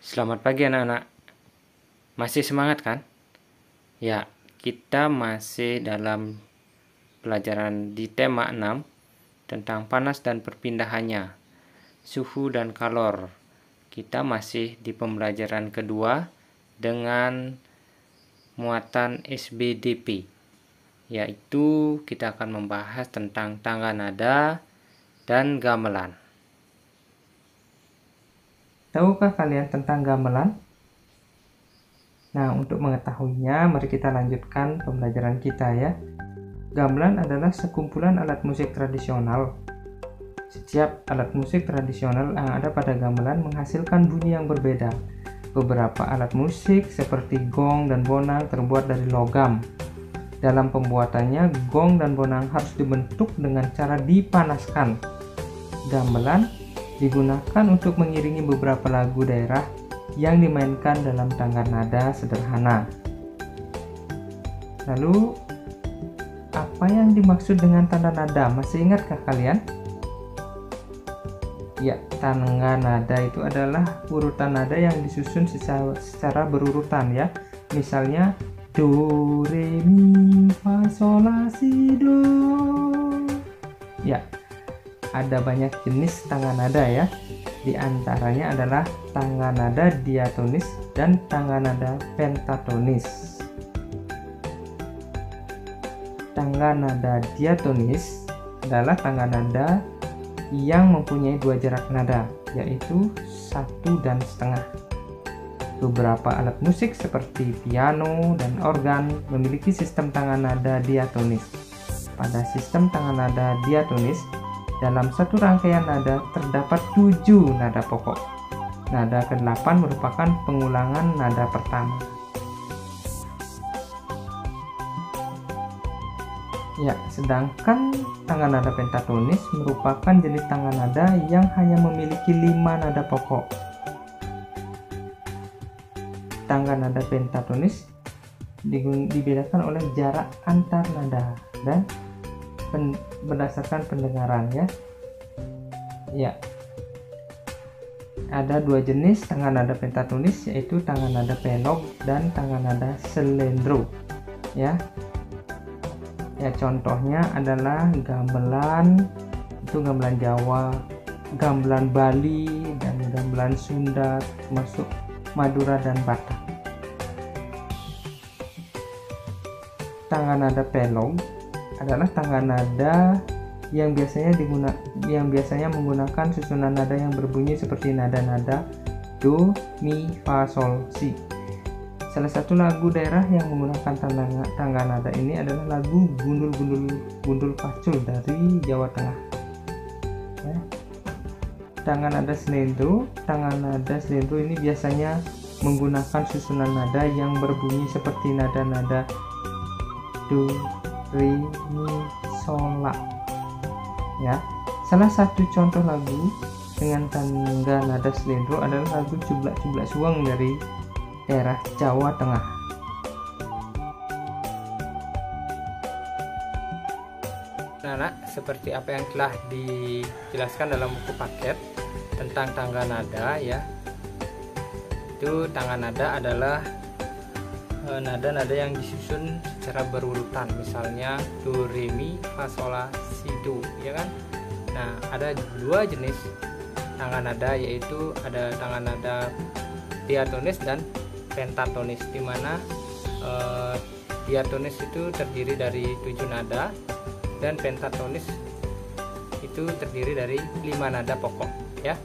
Selamat pagi anak-anak. Masih semangat kan? Ya, kita masih dalam pelajaran di tema 6 tentang panas dan perpindahannya, suhu dan kalor. Kita masih di pembelajaran kedua dengan muatan SBDP, yaitu kita akan membahas tentang tangga nada dan gamelan. Tahukah kalian tentang gamelan? Nah, untuk mengetahuinya, mari kita lanjutkan pembelajaran kita ya. Gamelan adalah sekumpulan alat musik tradisional. Setiap alat musik tradisional yang ada pada gamelan menghasilkan bunyi yang berbeda. Beberapa alat musik seperti gong dan bonang terbuat dari logam. Dalam pembuatannya, gong dan bonang harus dibentuk dengan cara dipanaskan. Gamelan digunakan untuk mengiringi beberapa lagu daerah yang dimainkan dalam tangga nada sederhana. Lalu, apa yang dimaksud dengan tanda nada? Masih ingatkah kalian? Ya, tangga nada itu adalah urutan nada yang disusun secara berurutan ya. Misalnya do, re, mi, fa, sol, la, si, do. Ya, ada banyak jenis tangga nada ya. Di antaranya adalah tangga nada diatonis dan tangga nada pentatonis. Tangga nada diatonis adalah tangga nada yang mempunyai dua jarak nada, yaitu 1,5. Beberapa alat musik seperti piano dan organ memiliki sistem tangga nada diatonis. Pada sistem tangga nada diatonis, dalam satu rangkaian nada terdapat 7 nada pokok. Nada ke-8 merupakan pengulangan nada pertama. Ya, sedangkan tangga nada pentatonis merupakan jenis tangga nada yang hanya memiliki 5 nada pokok. Tangga nada pentatonis dibedakan oleh jarak antar nada dan berdasarkan pendengaran ya. Ya, ada dua jenis tangga nada pentatonis, yaitu tangga nada pelog dan tangga nada selendro ya. Ya, contohnya adalah gamelan, itu gamelan Jawa, gamelan Bali, dan gamelan Sunda, termasuk Madura dan Batak. Tangga nada pelog adalah tangga nada yang biasanya menggunakan susunan nada yang berbunyi seperti nada-nada do, mi, fa, sol, si. Salah satu lagu daerah yang menggunakan tangga nada ini adalah lagu Gundul Pacul dari Jawa Tengah. Ya. Tangga nada selendro ini biasanya menggunakan susunan nada yang berbunyi seperti nada-nada do, re, mi, sol, la. Ya, salah satu contoh lagu dengan tangga nada selendro adalah lagu Cublak-Cublak Suweng dari daerah Jawa Tengah. Anak-anak, seperti apa yang telah dijelaskan dalam buku paket tentang tangga nada ya. Itu tangga nada adalah nada-nada yang disusun secara berurutan, misalnya do, re, mi, fa, sol, la, si, do, ya kan? Nah, ada dua jenis tangga nada, yaitu ada tangga nada diatonis dan pentatonis, di mana diatonis itu terdiri dari 7 nada dan pentatonis itu terdiri dari 5 nada pokok ya.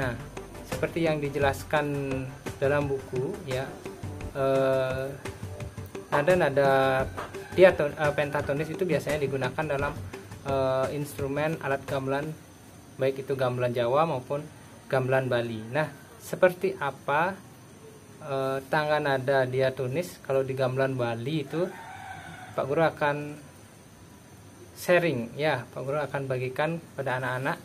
Nah, seperti yang dijelaskan dalam buku ya, nada-nada pentatonis itu biasanya digunakan dalam instrumen alat gamelan, baik itu gamelan Jawa maupun gamelan Bali. Nah, seperti apa tangga nada diatonis kalau di gamelan Bali itu Pak Guru akan sharing ya, Pak Guru akan bagikan pada anak-anak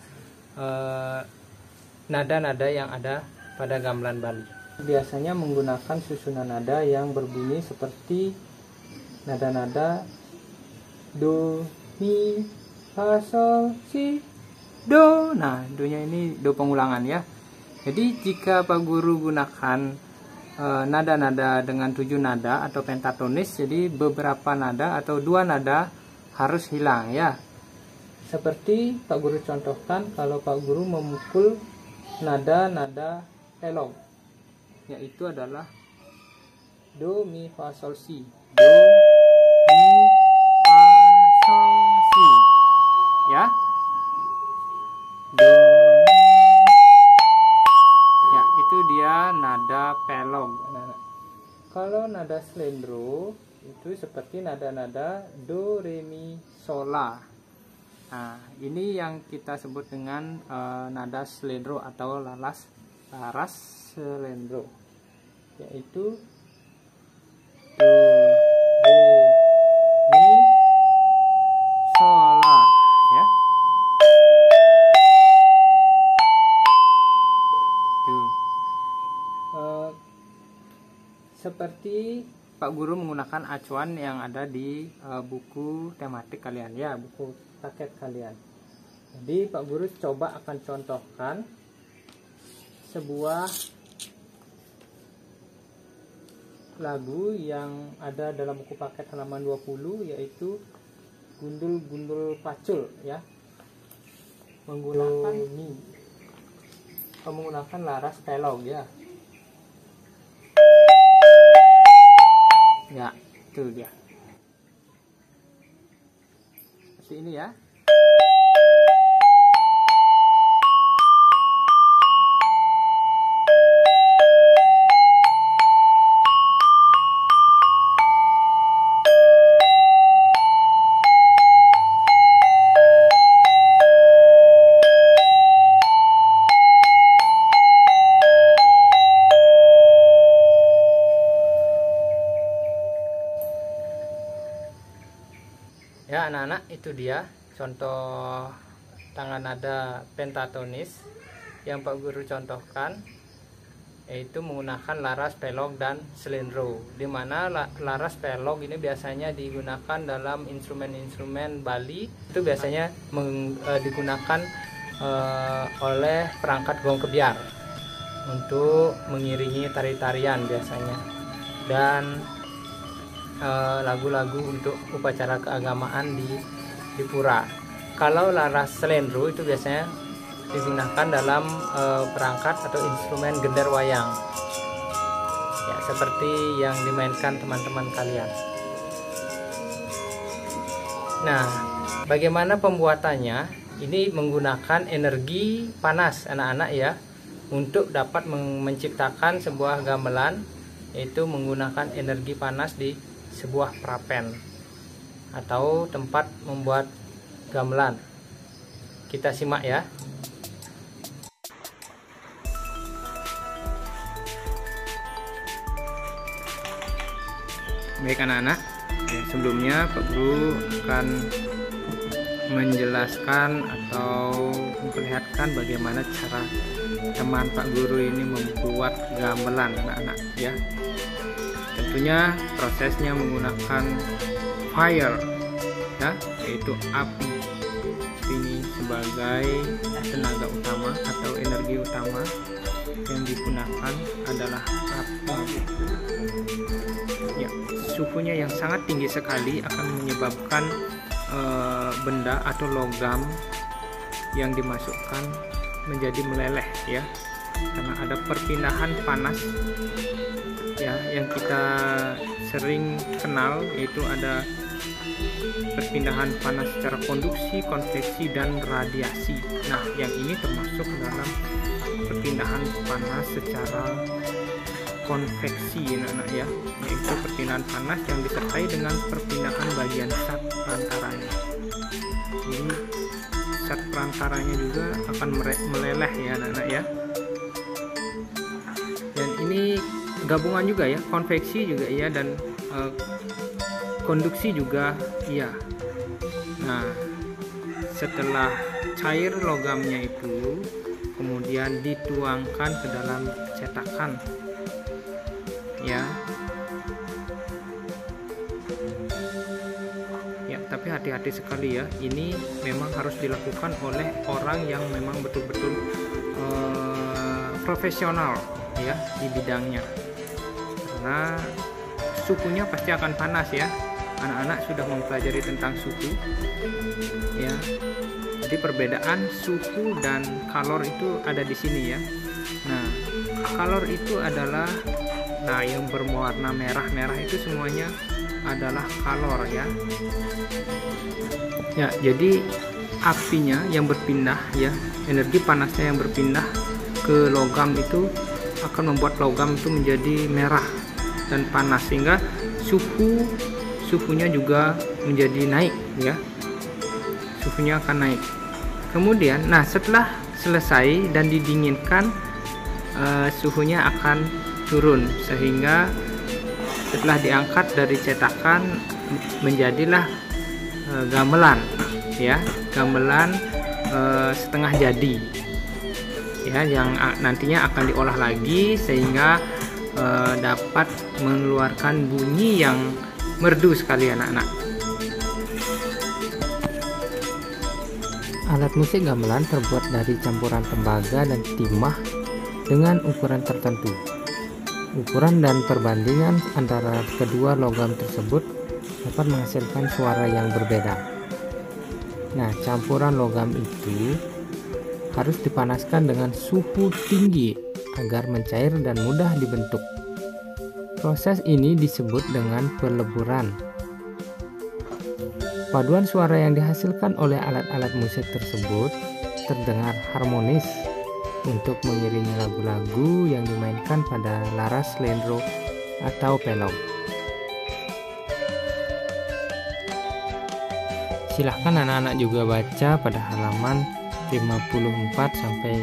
nada-nada yang ada pada gamelan Bali. Biasanya menggunakan susunan nada yang berbunyi seperti nada-nada do, mi, fa, sol, si, do. Nah, do-nya ini do pengulangan ya. Jadi jika Pak Guru gunakan nada-nada dengan 7 nada atau pentatonis, jadi beberapa nada atau 2 nada harus hilang ya. Seperti Pak Guru contohkan kalau Pak Guru memukul nada-nada pelong, yaitu adalah do, mi, fa, sol, si. Do, mi, fa, sol, si. Ya. Do. Ya, itu dia nada pelong. Kalau nada slendro itu seperti nada-nada do, re, mi, sol, la. Nah, ini yang kita sebut dengan nada slendro atau laras slendro, yaitu do, re, mi, sol, la ya. Tuh. Seperti Pak Guru menggunakan acuan yang ada di buku tematik kalian ya, buku paket kalian. Jadi Pak Guru coba akan contohkan sebuah lagu yang ada dalam buku paket halaman 20, yaitu Gundul-Gundul Pacul ya, menggunakan laras pelong ya. Ya, itu dia. Seperti ini ya. Ya anak-anak, itu dia contoh tangan nada pentatonis yang Pak Guru contohkan, yaitu menggunakan laras pelog dan slendro, dimana laras pelog ini biasanya digunakan dalam instrumen-instrumen Bali, itu biasanya digunakan oleh perangkat gong kebiar untuk mengiringi tari-tarian biasanya, dan lagu-lagu untuk upacara keagamaan di pura. Kalau laras slendro itu biasanya digunakan dalam perangkat atau instrumen gender wayang ya, seperti yang dimainkan teman-teman kalian. Nah, bagaimana pembuatannya? Ini menggunakan energi panas anak-anak ya, untuk dapat menciptakan sebuah gamelan, yaitu menggunakan energi panas di sebuah prapen atau tempat membuat gamelan. Kita simak ya. Baik anak-anak, sebelumnya Pak Guru akan menjelaskan atau memperlihatkan bagaimana cara teman Pak Guru ini membuat gamelan anak-anak ya. Tentunya prosesnya menggunakan fire ya, yaitu api. Ini sebagai tenaga utama atau energi utama yang digunakan adalah api. Ya, suhunya yang sangat tinggi sekali akan menyebabkan benda atau logam yang dimasukkan menjadi meleleh ya, karena ada perpindahan panas ya yang kita sering kenal, yaitu ada perpindahan panas secara konduksi, konveksi, dan radiasi. Nah, yang ini termasuk dalam perpindahan panas secara konveksi anak-anak ya, yaitu perpindahan panas yang disertai dengan perpindahan bagian zat perantaranya. Jadi zat perantaranya juga akan meleleh ya anak-anak ya. Dan ini gabungan juga ya, konveksi juga ya, dan konduksi juga iya. Nah, setelah cair logamnya itu kemudian dituangkan ke dalam cetakan ya. Ya, tapi hati-hati sekali ya, ini memang harus dilakukan oleh orang yang memang betul-betul profesional ya di bidangnya, karena suhunya pasti akan panas ya. Anak-anak sudah mempelajari tentang suhu ya. Jadi perbedaan suhu dan kalor itu ada di sini ya. Nah, kalor itu adalah yang berwarna merah-merah itu semuanya adalah kalor ya. Ya, jadi apinya yang berpindah ya, energi panasnya yang berpindah ke logam itu akan membuat logam itu menjadi merah dan panas, sehingga suhunya juga menjadi naik ya. Suhunya akan naik. Kemudian, setelah selesai dan didinginkan, suhunya akan turun, sehingga setelah diangkat dari cetakan menjadilah gamelan ya, gamelan setengah jadi ya, yang nantinya akan diolah lagi sehingga dapat mengeluarkan bunyi yang merdu sekali anak-anak. Alat musik gamelan terbuat dari campuran tembaga dan timah dengan ukuran tertentu. Ukuran dan perbandingan antara kedua logam tersebut dapat menghasilkan suara yang berbeda. Campuran logam itu harus dipanaskan dengan suhu tinggi agar mencair dan mudah dibentuk. Proses ini disebut dengan peleburan. Paduan suara yang dihasilkan oleh alat-alat musik tersebut terdengar harmonis untuk mengiringi lagu-lagu yang dimainkan pada laras slendro atau pelong. Silahkan anak-anak juga baca pada halaman 54 sampai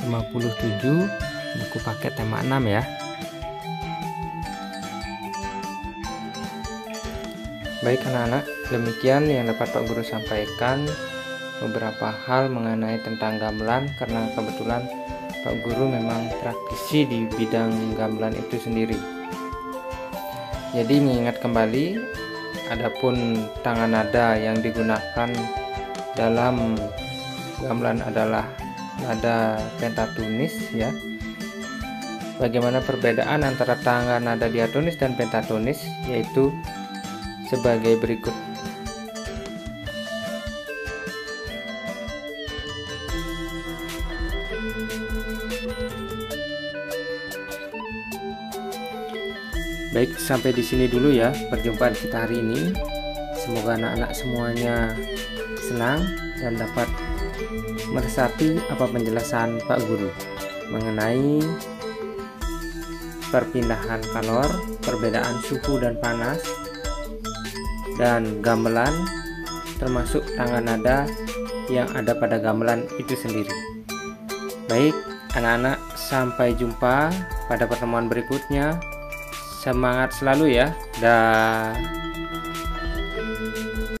57 buku paket tema 6 ya. Baik anak-anak, demikian yang dapat Pak Guru sampaikan, beberapa hal mengenai tentang gamelan, karena kebetulan Pak Guru memang praktisi di bidang gamelan itu sendiri. Jadi mengingat kembali, adapun tangan nada yang digunakan dalam gamelan adalah nada pentatonis ya. Bagaimana perbedaan antara tangan nada diatonis dan pentatonis, yaitu sebagai berikut. Baik, sampai di sini dulu ya perjumpaan kita hari ini. Semoga anak-anak semuanya senang dan dapat meresapi apa penjelasan Pak Guru mengenai perpindahan kalor, perbedaan suhu dan panas, dan gamelan, termasuk tangan nada yang ada pada gamelan itu sendiri. Baik anak-anak, sampai jumpa pada pertemuan berikutnya. Semangat selalu ya. Dah.